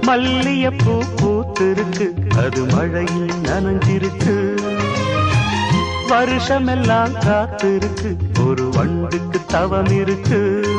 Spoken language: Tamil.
மல்லியப்பூ பூத்திருக்கு, அது மழையில் நனைஞ்சிருக்கு. வருஷமெல்லாம் காத்திருக்கு, ஒரு வண்டுக்கு தவம் இருக்கு.